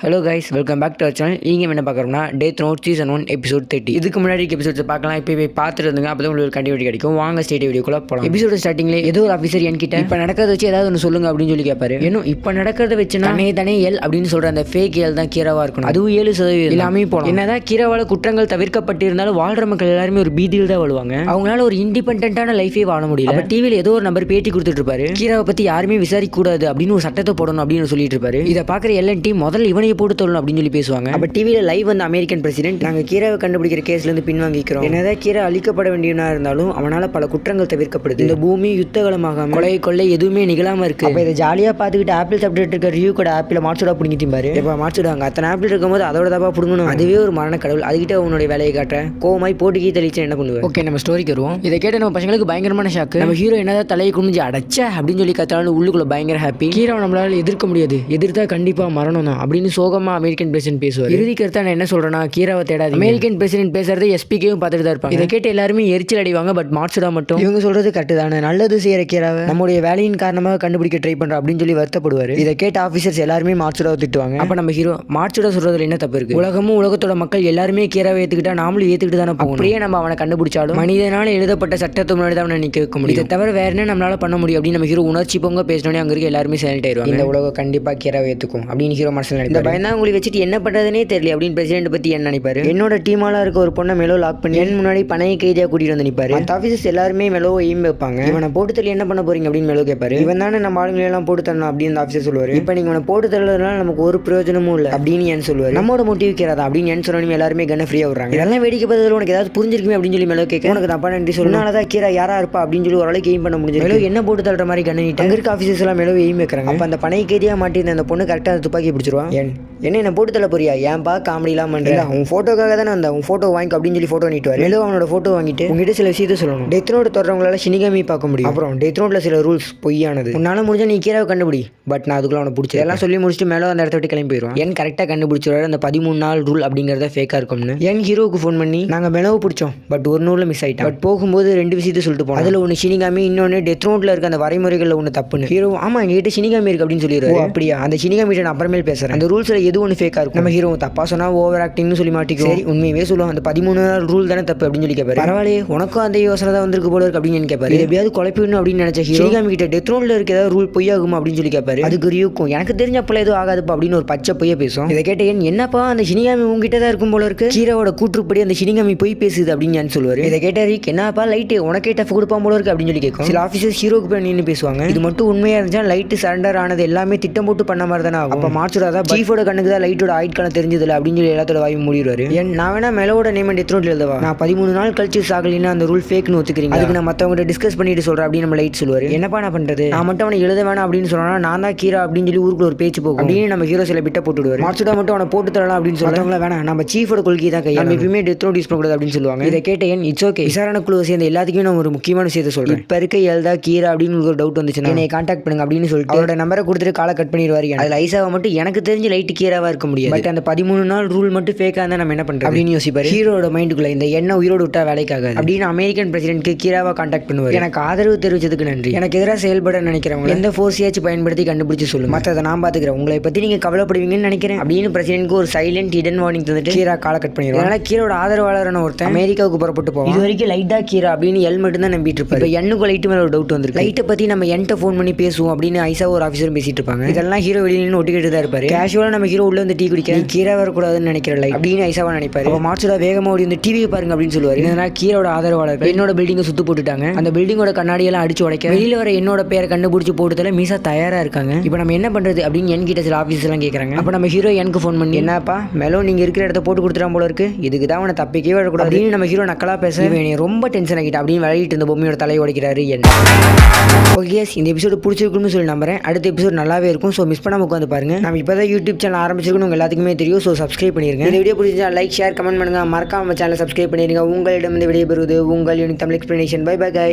Hello guys, welcome back to our channel. நீங்கள் என்ன பார்க்குறோம்னா டெத் நோட் சீசன் 1 எபிசோட் 30. இதுக்கு முன்னாடி எபிசோட்ஸ் பார்க்கலாம். இப்போ போய் பார்த்துட்டு இருந்துங்க, அப்போ தான் உங்களுக்கு கண்டிப்பாக கிடைக்கும். வாங்க ஸ்டேட் வீடியோக்குள்ள போகலாம். எபிசோட ஸ்டார்டிங்ல ஏதோ ஒரு ஆஃபீஸர் என்கிட்ட இப்போ நடக்கிறத வச்சு ஏதாவது ஒன்று சொல்லுங்க அப்படின்னு சொல்லி கேட்பாரு. இன்னும் இப்போ நடக்கிறத வச்சுனா தானே எல் அப்படின்னு சொல்ற அந்த ஃபேக் எல் தான் கீராவா இருக்கணும். அதுவும் 7% எல்லாமே போகலாம். என்னதான் கீராவால குற்றங்கள் தவிர்க்கப்பட்டு இருந்தாலும் வாழ்ற மக்கள் எல்லாருமே ஒரு பீதியில் தான் வாழ்வாங்க. அவங்களால ஒரு இண்டிபெண்டான லைஃபே வாழ முடியல. அப்போ டிவியில் ஏதோ ஒரு நம்பர் பேட்டி கொடுத்துட்டு இருப்பாரு. கீராவை பற்றி யாருமே விசாரிக்க கூடாது அப்படின்னு ஒரு சட்டத்தை போடணும் அப்படின்னு சொல்லிட்டு இருப்பாரு. இதை பார்க்குற எல்என்டி முதல்ல இவனையை போட்டு சொல்லணும் அப்படின்னு சொல்லி பேசுவாங்க. அப்ப டிவியில லைவ் வந்து அமெரிக்கன் பிரசிடென்ட் நாங்க கீராவை கண்டுபிடிக்கிற கேஸ்ல இருந்து பின்வாங்கிக்கிறோம். என்னதான் கீரா அழிக்கப்பட வேண்டியவனா இருந்தாலும் அவனால பல குற்றங்கள் தவிர்க்கப்படுது. இந்த பூமி யுத்தகலமாகாம கொலை கொள்ளை எதுவுமே நிகழாம இருக்கு. அப்ப இதை ஜாலியா பாத்துக்கிட்டு ஆப்பிள் சாப்பிட்டு இருக்க ரியூ கூட ஆப்பிள மார்ச்சோட பிடிங்கி திம்பாரு. இப்ப மார்ச்சுடாங்க அத்தனை ஆப்பிள் இருக்கும்போது அதோட தப்பா பிடுங்கணும். அதுவே ஒரு மரண கடவுள். அதுகிட்ட உன்னுடைய வேலையை காட்டுறேன். கோவமாய் போட்டுக்கி தெளிச்சு என்ன பண்ணுவேன். ஓகே, நம்ம ஸ்டோரிக்கு வருவோம். இதை கேட்ட நம்ம பசங்களுக்கு பயங்கரமான ஷாக்கு. நம்ம ஹீரோ என்னதான் தலையை குனிஞ்சு அடைச்ச அப்படின்னு சொல்லி கத்தாலும் உள்ளுக்குள்ள பயங்கர ஹாப்பி. ஹீரோ நம்மளால எதிர்க்க முடியாது, எதிர்த்தா கண்டிப்பா மரணம் தான் அப்படின்னு சோகமா அமெரிக்கன் பிரசிடென்ட் பேசுவார். இறுதி கருத்தா நான் என்ன சொல்றேன்னா, கீராவை தேடாது. அமெரிக்கன் பிரசிடென்ட் பேசுறதை எஸ்பிகேவும் பார்த்துட்டு தான் இருப்பாங்க. இதை கேட்டு எல்லாருமே எரிச்சல் அடைவாங்க. பட் மார்ச்சுடா மட்டும் இவங்க சொல்றது கரெக்ட் தானே, நல்லது செய்யற கீராவை நம்முடைய வேலையின் காரணமாக கண்டுபிடிக்க ட்ரை பண்றோம் அப்படின்னு சொல்லி வருத்தப்படுவாரு. இதை கேட்ட ஆஃபீஸர்ஸ் எல்லாருமே மார்ச்சுடாவை திட்டுவாங்க. அப்ப நம்ம ஹீரோ மார்ச்சுடா சொல்றதுல என்ன தப்பு இருக்கு? உலகமும் உலகத்தோட மக்கள் எல்லாருமே கீராவை ஏத்துக்கிட்டா நாமளும் ஏத்துக்கிட்டு தானே போகணும். அப்படியே நம்ம அவனை கண்டுபிடிச்சாலும் மனிதனால எழுதப்பட்ட சட்டத்தை முன்னாடி தான் அவனை நிக்க வைக்க முடியும். இதை தவிர வேற என்ன நம்மளால பண்ண முடியும் அப்படின்னு நம்ம ஹீரோ உணர்ச்சி பொங்க பேசினோடனே அங்க இருக்க எல்லாருமே சைலண்ட் ஆயிடுவாங்க. இந்த உலகம் கண்டிப்பா கீராவை ஏத்துக்கும் அப்படின்னு ஹீரோ மனசுல நினைப்பாரு. இந்த பயந்தாங்குழி வச்சுட்டு என்ன பண்றதுனே தெரியல அப்படின்னு பிரசிடென்ட் பத்தி என்ன நினைப்பாரு. என்னோட டீமால இருக்க ஒரு பொண்ணை மெலோ லாக் பண்ணி என் முன்னாடி பணைய கைதியா கூட்டிட்டு வந்து நிப்பாரு. அந்த ஆபீசர்ஸ் எல்லாருமே மெலோ எய்ம் வைப்பாங்க. இவனை போட்டு தள்ளி என்ன பண்ண போறீங்க அப்படின்னு மெலோ கேட்பாரு. இவன் தானே நம்ம ஆளுங்களை எல்லாம் போட்டு தரணும் அப்படின்னு ஆஃபீஸர் சொல்லுவாரு. இப்ப நீங்க இவனை போட்டு தள்ளதுனால நமக்கு ஒரு பிரயோஜனமும் இல்ல அப்படின்னு ஏன் சொல்லுவாரு. நம்மளோட மோட்டிவ் கேராதா அப்படின்னு ஏன் சொன்னோம். எல்லாருமே கண்ண ஃப்ரீயா விடுறாங்க. இதெல்லாம் வேடிக்கை பார்த்ததுல உனக்கு ஏதாவது புரிஞ்சிருக்குமே அப்படின்னு சொல்லி மெலோ கேட்க உனக்கு தப்பா நன்றி சொன்னாலதான் கீரா யாரா இருப்பா அப்படின்னு சொல்லி ஓரளவுக்கு எய்ம் பண்ண முடிஞ்சு. மெலோ என்ன போட்டு தள்ளுற மாதிரி கண்ண நீட்டு அங்க இருக்க ஆஃபீஸர்ஸ் எல்லாம் மெலோ எய்ம் வைக்கிறாங்க. அப்ப அந்த பணைய கைதியா மாட்டிருந்த அந்த பொண்ணு கரெக்டா அந்த துப்பாக்கி பிடிச்சிருவான். என்ன போட்டு தள்ள போறியா? ஏன்பா காமெடி எல்லாம் பண்ற? உன் போட்டோக்காக தானே அந்த உன் போட்டோ வாங்கி அப்படின்னு சொல்லி போட்டோ நீட்டுவார். மெலோ அவனோட போட்டோ வாங்கிட்டு உங்ககிட்ட சில விஷயத்தை சொல்லணும். டெத் நோட் தொடர்றவங்களால ஷினிகாமி பார்க்க முடியும். அப்புறம் டெத் நோட்ல சில ரூல்ஸ் பொய்யானது. உன்னால முடிஞ்சா நீ கீராவை கண்டுபிடி. பட் நான் அதுக்குள்ள அவனை பிடிச்சி எல்லாம் சொல்லி முடிச்சுட்டு மேலோ அந்த இடத்த விட்டு கிளம்பி போயிடுவான். என் கரெக்டாக கண்டுபிடிச்சிருவாரு அந்த 13 நாள் ரூல் அப்படிங்கிறத ஃபேக்கா இருக்கும்னு. என் ஹீரோவுக்கு ஃபோன் பண்ணி நாங்க மெலோவை பிடிச்சோம், பட் ஒரு நூலில் மிஸ் ஆயிட்டோம். பட் போகும்போது 2 விஷயத்தை சொல்லிட்டு போனோம். அதுல ஒன்று ஷினிகாமி, இன்னொன்று டெத் நோட்ல இருக்க அந்த வரைமுறைகளில் ஒன்று தப்புன்னு. ஹீரோ ஆமா எங்ககிட்ட ஷினிகாமி இருக்கு அப்படின்னு சொல்லிடுவாரு. அப்படியா? அந்த ஷினிகாமி நான் அப்புறமேல் பேசுறேன். அந்த ரூல்ஸ்ல எது ஒன்று ஃபேக்கா இருக்கும். நம்ம ஹீரோ தப்பா சொன்னா ஓவர் ஆக்டிங்னு சொல்லி மாட்டிக்கும். சரி உண்மையே சொல்லுவோம், அந்த 13 நாள் ரூல் தானே தப்பு அப்படின்னு சொல்லி கேட்பாரு. பரவாயில்லையே, உனக்கும் அந்த யோசனை தான் வந்திருக்கு போல இருக்கு அப்படின்னு கேட்பாரு. எப்படியாவது குழப்பிடணும் அப்படின்னு நினைச்ச ஷினிகாமி கிட்ட டெத் நோட்ல இருக்க ஏதாவது ரூல் பொய்யாகுமா அப்படின்னு சொல்லி கேட்பாரு. அதுக்கு ரியூக்கும் எனக்கு தெரிஞ்சப்பல எதுவும் ஆகாதுப்பா அப்படின்னு ஒரு பச்சை பொய்ய பேசும். இதை கேட்ட என்னப்பா அந்த ஷினிகாமி உங்ககிட்ட தான் இருக்கும் போல இருக்கு, கீராவோட கூற்றுப்படி அந்த ஷினிகாமி பொய் பேசுது அப்படின்னு சொல்லுவாரு. இதை கேட்ட ரிக் என்னப்பா லைட்டு உனக்கே டஃப் கொடுப்பான் போல இருக்கு அப்படின்னு சொல்லி கேட்கும். சில ஆஃபீஸர் ஹீரோக்கு போய் நின்று பேசுவாங்க. இது மட்டும் உண்மையா இருந்துச்சா லைட்டு சரண்டர் ஆனது எல்லாமே திட்டம் போட்டு பண்ண மாதிரி தானே ஆகும். அப்ப மார்ச்சுடா தான் சீஃபோட கண்ணுக்கு தான் லைட்டோட ஆயிட்காலம் தெரிஞ்சதுல அப்படின்னு சொல்லி எல்லாத்தோட வாய் மூடிடுவாரு. நான் வேணா மெலோட நேம் டெத் நோட்ல எழுதவா? நான் 13 நாள் கழிச்சு சாகலினா அந்த ரூல் ஃபேக்னு ஒத்துக்கிறீங்க, அதுக்கு நான் மற்றவங்க டிஸ்கஸ் பண்ணிட்டு சொல்றேன் அப்படின்னு நம்ம லைட் சொல்லுவாரு. என்னப்பா நான் பண்றது? நான் மட்டும் அவனை எழுத வேணாம் அப்படின்னு சொன்னா நான் தான் கீரா அப்படின்னு சொல்லி ஊருக்குள்ள ஒரு பேச்சு போகும் அப்படின்னு நம்ம ஹீரோ சில பிட்ட போட்டுடுவாரு. மார்ச்சுடா மட்டும் அவனை போட்டு தரலாம் அப்படின்னு சொல்றவங்கள வேணாம், நம்ம சீஃபோட கொள்கை தான் கை, நம்ம எப்பயுமே டெத் நோட் யூஸ் பண்ணக்கூடாது அப்படின்னு சொல்லுவாங்க. இதை கேட்ட இட்ஸ் ஓகே, விசாரணை குழு சேர்ந்த எல்லாத்துக்குமே நான் ஒரு முக்கியமான விஷயத்தை சொல்றேன். இப்ப இருக்க எழுதா கீரா அப்படின்னு ஒரு டவுட் வந்துச்சுன்னா என்னை கான்டாக்ட் பண்ணுங்க அப்படின்னு சொல்லிட்டு அவரோட நம்பரை கொடுத்துட்டு காலை கட் பண்ணிடுவாரு. அதுல ஐசாவை மட்டும் எனக்கு தெரிஞ்சு லைட் கீராவா இருக்க முடியாது. பட் அந்த 13 நாள் ரூல் மட்டும் ஃபேக்கா இருந்தா நம்ம என்ன பண்றது அப்படின்னு யோசிப்பாரு. ஹீரோட மைண்டுக்குள்ள இந்த எண்ணெய் உயிரோடு விட்டா வேலைக்காக அப்படின்னு அமெரிக்கன் பிரசிடென்ட்க்கு கீராவா கான்டாக்ட் பண்ணுவார். எனக்கு ஆதரவு தெரிவிச்சதுக்கு நன்றி. எனக்கு எதிராக செயல்பட நினைக்கிறவங்க எந்த ஃபோர்ஸையாச்சும் பயன்படுத்தி கண்டுபிடிச்சு சொல்லுங்க, மற்றதை நான் பாத்துக்கிறேன், உங்களை பத்தி நீங்க கவலைப்படுவீங்கன்னு நினைக்கிறேன் அப்படின்னு பிரசிடென்ட்க்கு ஒரு சைலண்ட் ஹிடன் வார்னிங் தந்துட்டு கீரா காலை கட் பண்ணிடுவாங்க. அதனால கீரோட ஆதரவாளரான ஒருத்தன் அமெரிக்காவுக்கு புறப்பட்டு போவான். இது வரைக்கும் லைட்டா கீரா அப்படின்னு எல் மட்டும் தான் நம்பிட்டு இருப்பாரு. எண்ணுக்கு லைட் மேல ஒரு டவுட் வந்துருக்கு. லைட்டை பத்தி நம்ம என்கிட்ட ஃபோன் பண்ணி பேசுவோம் அப்படின்னு ஐசா ஒரு ஆஃபீஸரும் பேசிட்டு இருப்பாங்க. இதெல்லாம் ஹீரோ வெளியில ஒட்டிக்கிட்டு தான் இருப்பாரு. கேஷுவலா நம்ம ஹீரோ உள்ள வந்து டீ குடிக்க கீரா வரக்கூடாதுன்னு நினைக்கிற லைட் அப்படின்னு ஐசாவா நினைப்பாரு. மார்ச்சுடா வேகமா ஓடி வந்து டிவி பாருங்க அப்படின்னு சொல்லுவாரு. இதனால கீரோட ஆதரவாளர்கள் என்னோட பில்டிங்கை சுத்து போட்டுட்டாங்க. அந்த பில்டிங்கோட கண்ணாடியெல்லாம் அடிச்சு உடைக்க வெளியில வர என்னோட பேரை கண்டுபிடிச்சு போட்டுதல மீசா தயாரா இருக்காங்க. இப்போ நம்ம என்ன பண்றது அப்படின்னு என்கிட்ட சில ஆஃபீஸர்ஸ் எல்லாம் கேட்கறாங்க. அப்ப நம்ம ஹீரோ எனக்கு ஃபோன் பண்ணி என்னப்பா மெலோ நீங்க இருக்கிற இடத்த போட்டு கொடுத்துறான் போல இருக்கு, இதுக்கு தான் அவனை தப்பிக்கவே வரக்கூடாது அப்படின்னு நம்ம ஹீரோ நக்கலா பேச ரொம்ப டென்ஷன் ஆகிட்டு அப்படின்னு விளையிட்டு இருந்த பொம்மையோட தலையை உடைக்கிறாரு. ஓகே, இந்த எபிசோடு பிடிச்சிருக்குன்னு சொல்லி நம்புறேன். அடுத்த எபிசோட் நல்லாவே இருக்கும். ஸோ மிஸ் பண்ணாம உட்காந்து பாருங்க. நம்ம இப்பதான் யூடியூப் சேனல் ஆரம்பிச்சிருக்கணும் உங்க எல்லாத்துக்குமே தெரியும். ஸோ சப்ஸ்கிரைப் பண்ணிருங்க. இந்த வீடியோ பிடிச்சா லைக் ஷேர் கமெண்ட் பண்ணுங்க. மறக்காம சேனலை சப்ஸ்கிரைப் பண்ணிருங்க. உங்களிடம் இந்த விடைபெறுவது உங்கள் unique Tamil explanation. Bye bye guys.